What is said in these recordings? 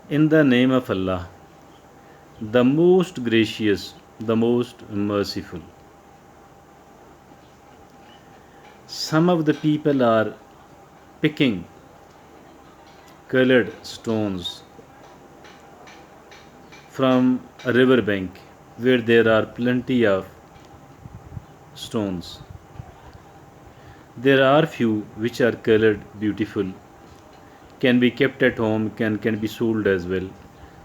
In the name of Allah, the most gracious, the most merciful. Some of the people are picking colored stones from a river bank where there are plenty of stones. There are few which are colored beautiful, can be kept at home, can be sold as well.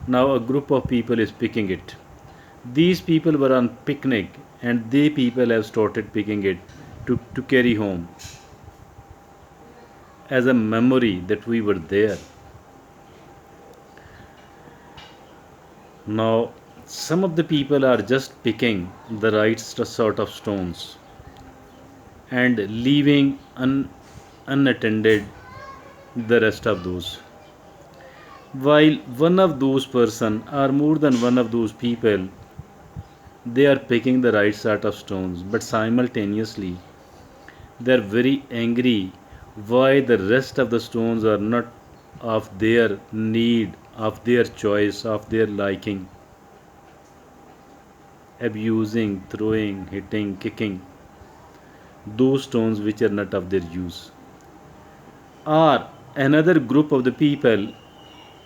Now a group of people is picking it. These people were on picnic and they people have started picking it to carry home as a memory that we were there. Now some of the people are just picking the right sort of stones and leaving unattended the rest of those. While one of those person or more than one of those people, they are picking the right sort of stones, but simultaneously they are very angry why the rest of the stones are not of their need, of their choice, of their liking. Abusing, throwing, hitting, kicking those stones which are not of their use. Or another group of the people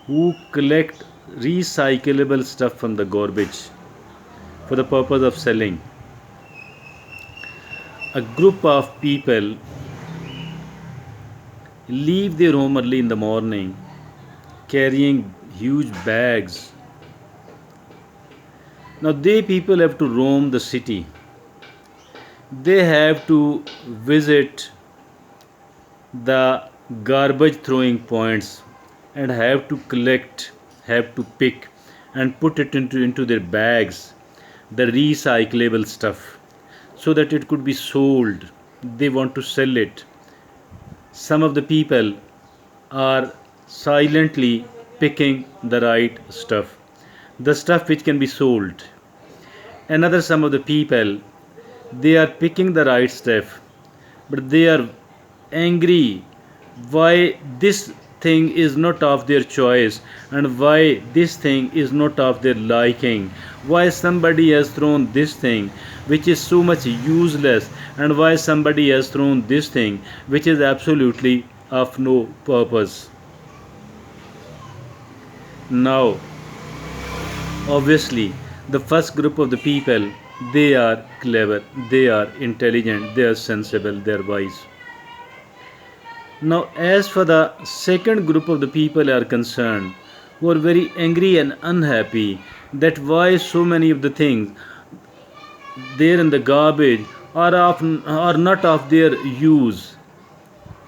who collect recyclable stuff from the garbage for the purpose of selling. A group of people leave their home early in the morning carrying huge bags. Now they people have to roam the city. They have to visit the garbage throwing points and have to collect, have to pick and put it into their bags, the recyclable stuff, so that it could be sold. They want to sell it. Some of the people are silently picking the right stuff, the stuff which can be sold. Another some of the people, they are picking the right stuff, but they are angry why this thing is not of their choice and why this thing is not of their liking, why somebody has thrown this thing which is so much useless, and why somebody has thrown this thing which is absolutely of no purpose. Now obviously the first group of the people, they are clever, they are intelligent, they are sensible, they are wise. Now, as for the second group of the people are concerned, who are very angry and unhappy that why so many of the things there in the garbage are not of their use.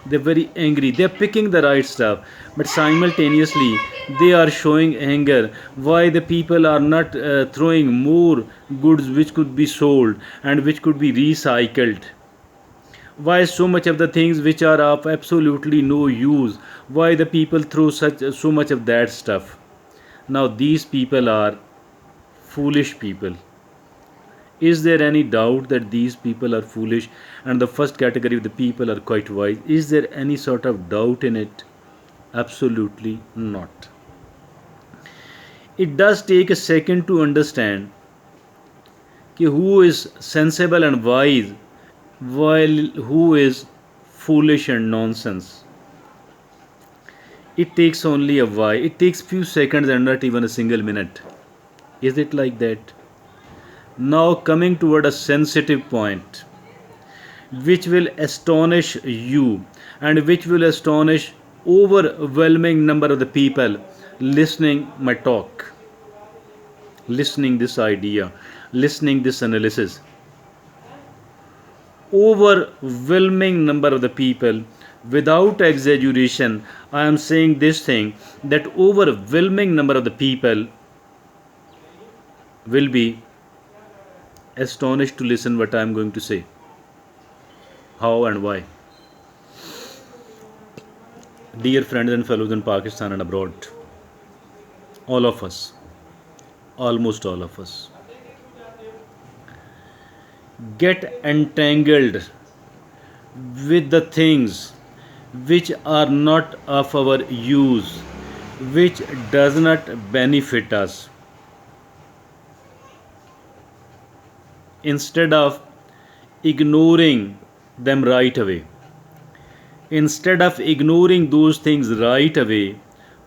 They're very angry. They're picking the right stuff, but simultaneously they are showing anger. Why the people are not throwing more goods which could be sold and which could be recycled? Why so much of the things which are of absolutely no use? Why the people throw so much of that stuff? Now these people are foolish people. Is there any doubt that these people are foolish and the first category of the people are quite wise? Is there any sort of doubt in it? Absolutely not. It does take a second to understand who is sensible and wise while who is foolish and nonsense. It takes only a while. It takes few seconds and not even a single minute. Is it like that? Now coming toward a sensitive point which will astonish you and which will astonish overwhelming number of the people listening my talk, listening this idea, listening this analysis. Overwhelming number of the people, without exaggeration, I am saying this thing, that overwhelming number of the people will be astonished to listen what I am going to say. How and why? Dear friends and fellows in Pakistan and abroad, all of us, almost all of us, get entangled with the things which are not of our use, which does not benefit us, instead of ignoring them right away. Instead of ignoring those things right away,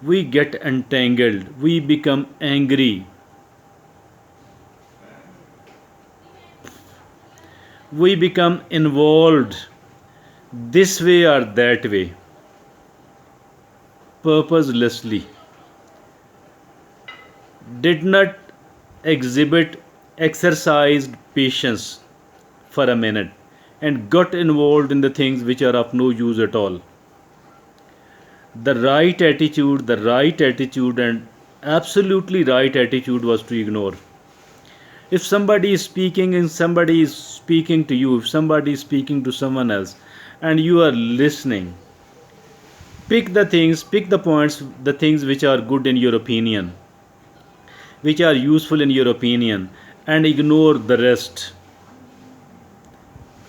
we get entangled, we become angry, we become involved this way or that way, purposelessly, did not exhibit exercised patience for a minute, and got involved in the things which are of no use at all. The right attitude, and absolutely right attitude was to ignore. If somebody is speaking and somebody is speaking to you, if somebody is speaking to someone else, and you are listening, pick the points, the things which are good in your opinion, which are useful in your opinion, and ignore the rest.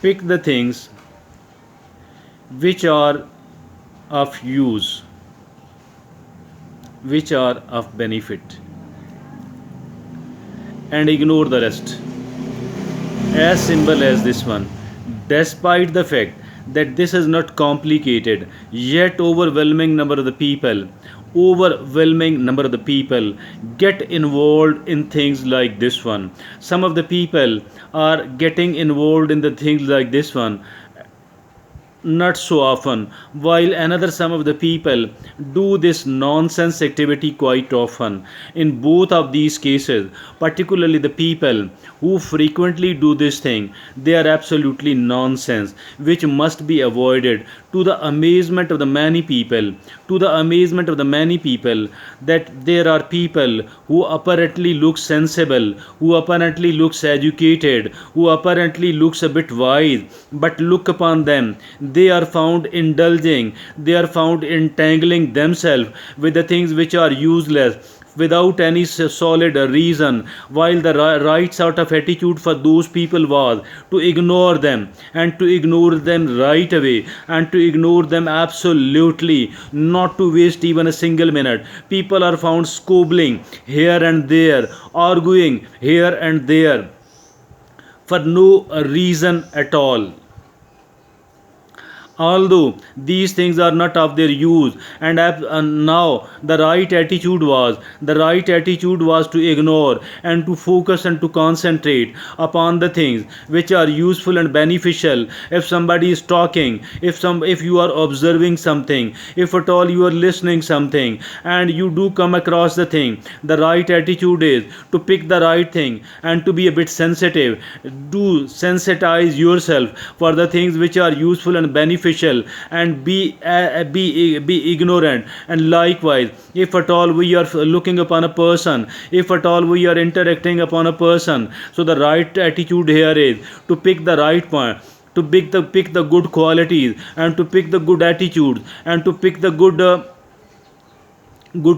Pick the things which are of use, which are of benefit, and ignore the rest. As simple as this one. Despite the fact that this is not complicated, yet overwhelming number of the people get involved in things like this one. Some of the people are getting involved in the things like this one not so often, while another some of the people do this nonsense activity quite often. In both of these cases, particularly the people who frequently do this thing, they are absolutely nonsense, which must be avoided, to the amazement of the many people, that there are people who apparently look sensible, who apparently looks educated, who apparently looks a bit wise, but look upon them, they are found indulging, they are found entangling themselves with the things which are useless, without any solid reason, while the right sort of attitude for those people was to ignore them, and to ignore them right away, and to ignore them absolutely, not to waste even a single minute. People are found squabbling here and there, arguing here and there, for no reason at all, although these things are not of their use. And now the right attitude was to ignore, and to focus, and to concentrate upon the things which are useful and beneficial. If somebody is talking, if you are observing something, if at all you are listening something, and you do come across the thing, the right attitude is to pick the right thing, and to be a bit sensitive, do sensitize yourself for the things which are useful and beneficial, and be ignorant. And likewise, if at all we are looking upon a person, if at all we are interacting upon a person, so the right attitude here is to pick the right point, to pick the good qualities, and to pick the good attitudes, and to pick the good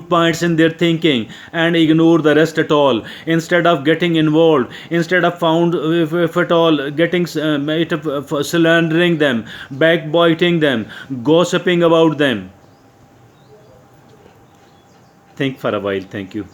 points in their thinking, and ignore the rest at all, instead of getting involved, instead of found, if at all getting slandering them, backbiting them, gossiping about them. Think for a while. Thank you.